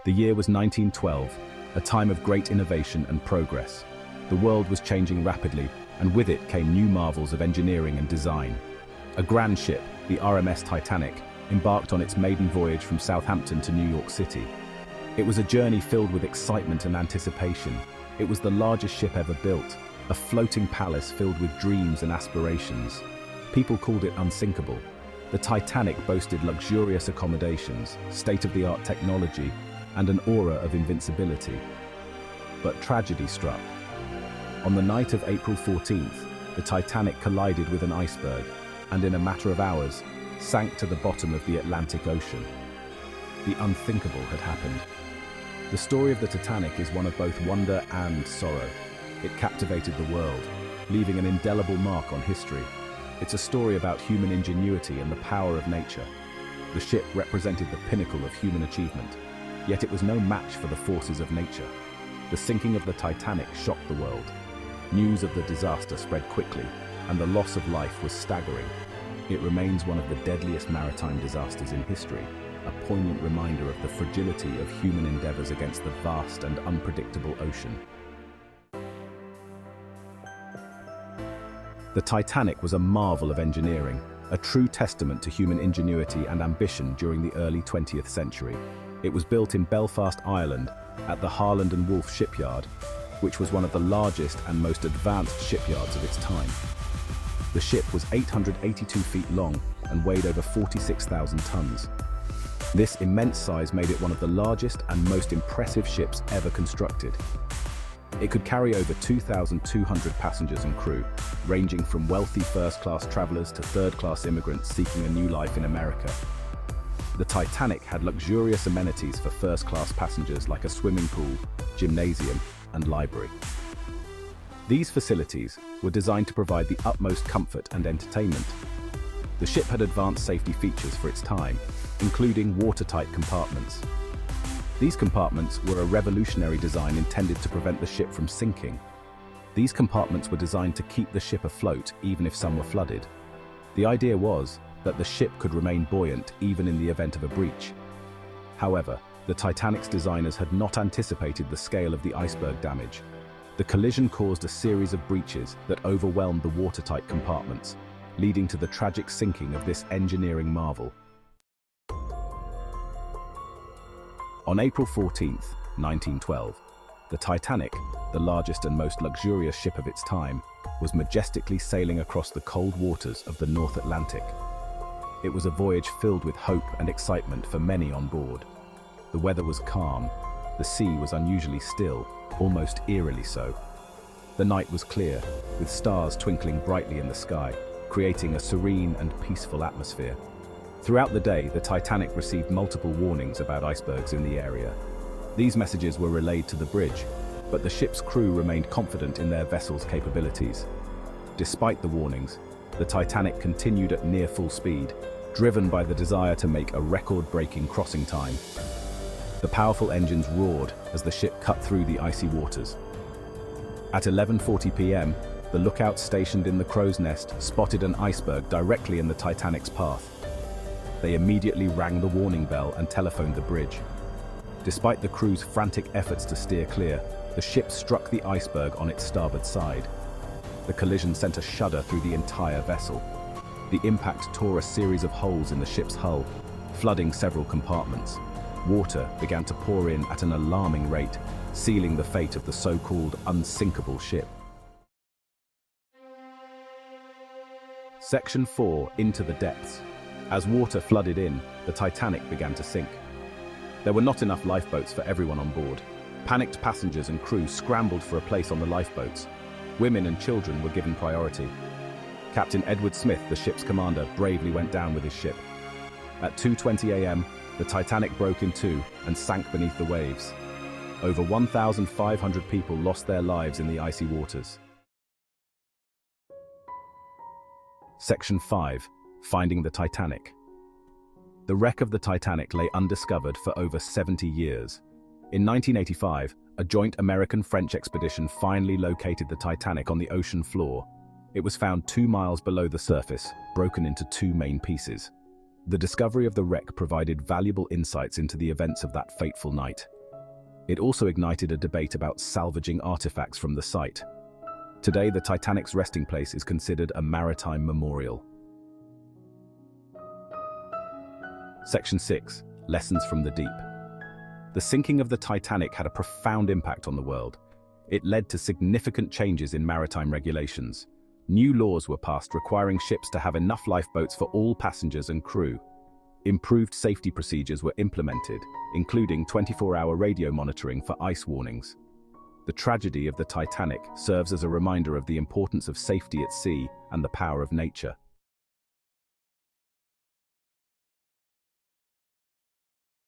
The year was 1912, a time of great innovation and progress. The world was changing rapidly, and with it came new marvels of engineering and design. A grand ship, the RMS Titanic, embarked on its maiden voyage from Southampton to New York City. It was a journey filled with excitement and anticipation. It was the largest ship ever built, a floating palace filled with dreams and aspirations. People called it unsinkable. The Titanic boasted luxurious accommodations, state-of-the-art technology, and an aura of invincibility. But tragedy struck. On the night of April 14th, the Titanic collided with an iceberg, and in a matter of hours, sank to the bottom of the Atlantic Ocean. The unthinkable had happened. The story of the Titanic is one of both wonder and sorrow. It captivated the world, leaving an indelible mark on history. It's a story about human ingenuity and the power of nature. The ship represented the pinnacle of human achievement, yet it was no match for the forces of nature. The sinking of the Titanic shocked the world. News of the disaster spread quickly, and the loss of life was staggering. It remains one of the deadliest maritime disasters in history, a poignant reminder of the fragility of human endeavors against the vast and unpredictable ocean. The Titanic was a marvel of engineering, a true testament to human ingenuity and ambition during the early 20th century. It was built in Belfast, Ireland, at the Harland and Wolff shipyard, which was one of the largest and most advanced shipyards of its time. The ship was 882 feet long and weighed over 46,000 tons. This immense size made it one of the largest and most impressive ships ever constructed. It could carry over 2,200 passengers and crew, ranging from wealthy first-class travelers to third-class immigrants seeking a new life in America. The Titanic had luxurious amenities for first-class passengers like a swimming pool, gymnasium, and library. These facilities were designed to provide the utmost comfort and entertainment. The ship had advanced safety features for its time, including watertight compartments. These compartments were a revolutionary design intended to prevent the ship from sinking. These compartments were designed to keep the ship afloat even if some were flooded. The idea was that the ship could remain buoyant even in the event of a breach. However, the Titanic's designers had not anticipated the scale of the iceberg damage. The collision caused a series of breaches that overwhelmed the watertight compartments, leading to the tragic sinking of this engineering marvel. On April 14, 1912, the Titanic, the largest and most luxurious ship of its time, was majestically sailing across the cold waters of the North Atlantic. It was a voyage filled with hope and excitement for many on board. The weather was calm, the sea was unusually still, almost eerily so. The night was clear, with stars twinkling brightly in the sky, creating a serene and peaceful atmosphere. Throughout the day, the Titanic received multiple warnings about icebergs in the area. These messages were relayed to the bridge, but the ship's crew remained confident in their vessel's capabilities. Despite the warnings, the Titanic continued at near full speed, driven by the desire to make a record-breaking crossing time. The powerful engines roared as the ship cut through the icy waters. At 11:40 p.m., the lookouts stationed in the crow's nest spotted an iceberg directly in the Titanic's path. They immediately rang the warning bell and telephoned the bridge. Despite the crew's frantic efforts to steer clear, the ship struck the iceberg on its starboard side. The collision sent a shudder through the entire vessel. The impact tore a series of holes in the ship's hull, flooding several compartments. Water began to pour in at an alarming rate, sealing the fate of the so-called unsinkable ship. Section 4. Into the depths. As water flooded in, the Titanic began to sink. There were not enough lifeboats for everyone on board. Panicked passengers and crew scrambled for a place on the lifeboats. Women and children were given priority. Captain Edward Smith, the ship's commander, bravely went down with his ship. At 2:20 a.m., the Titanic broke in two and sank beneath the waves. Over 1,500 people lost their lives in the icy waters. Section 5. Finding the Titanic. The wreck of the Titanic lay undiscovered for over 70 years. In 1985, a joint American-French expedition finally located the Titanic on the ocean floor. It was found 2 miles below the surface, broken into two main pieces. The discovery of the wreck provided valuable insights into the events of that fateful night. It also ignited a debate about salvaging artifacts from the site. Today, the Titanic's resting place is considered a maritime memorial. Section 6. Lessons from the Deep. The sinking of the Titanic had a profound impact on the world. It led to significant changes in maritime regulations. New laws were passed requiring ships to have enough lifeboats for all passengers and crew. Improved safety procedures were implemented, including 24-hour radio monitoring for ice warnings. The tragedy of the Titanic serves as a reminder of the importance of safety at sea and the power of nature.